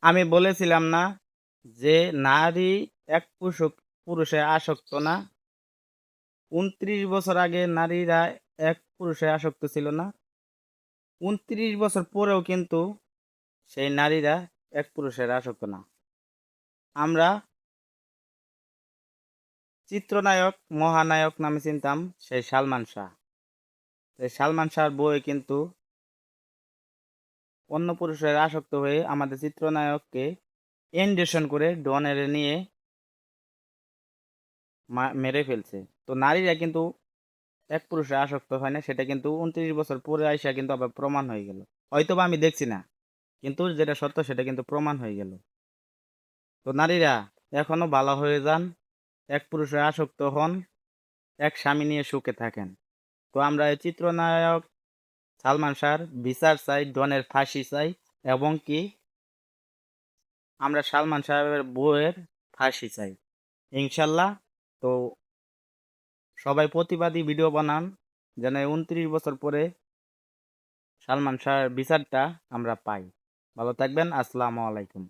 আমি বলেছিলাম না যে নারী এক পুরুষে আসক্ত না। ২৯ বছর আগে নারীরা এক পুরুষে আসক্ত ছিল না। ২৯ বছর পরেও কিন্তু সেই নারীরা এক পুরুষের আসক্ত না। আমরা চিত্রনায়ক, মহানায়ক নামে চিনতাম সেই সালমান শাহ। সেই সালমান শাহর বউয়ে কিন্তু অন্য পুরুষের আসক্ত হয়ে আমাদের চিত্রনায়ককে ইনজেকশন করে ডনের নিয়ে মেরে ফেলছে। তো নারীরা কিন্তু এক পুরুষে আসক্ত হয় না, সেটা কিন্তু ২৯ বছর পরে আইসা কিন্তু আবার প্রমাণ হয়ে গেল। হয়তোবা আমি দেখছি না, কিন্তু যেটা সত্য সেটা কিন্তু প্রমাণ হয়ে গেল। তো নারীরা এখনো ভালো হয়ে যান, এক পুরুষে আসক্ত হন, এক স্বামী নিয়ে সুখে থাকেন। তো আমরা এই চিত্রনায়ক সালমান শাহর বিচার চাই, ডনের ফাঁসি চাই, এবং কি আমরা সালমান শাহের বউয়ের ফাঁসি চাই ইনশাল্লাহ। তো সবাই প্রতিবাদী ভিডিও বানান, যেন ২৯ বছর পরে সালমান শাহর বিচারটা আমরা পাই। ভালো থাকবেন। আসসালামু আলাইকুম।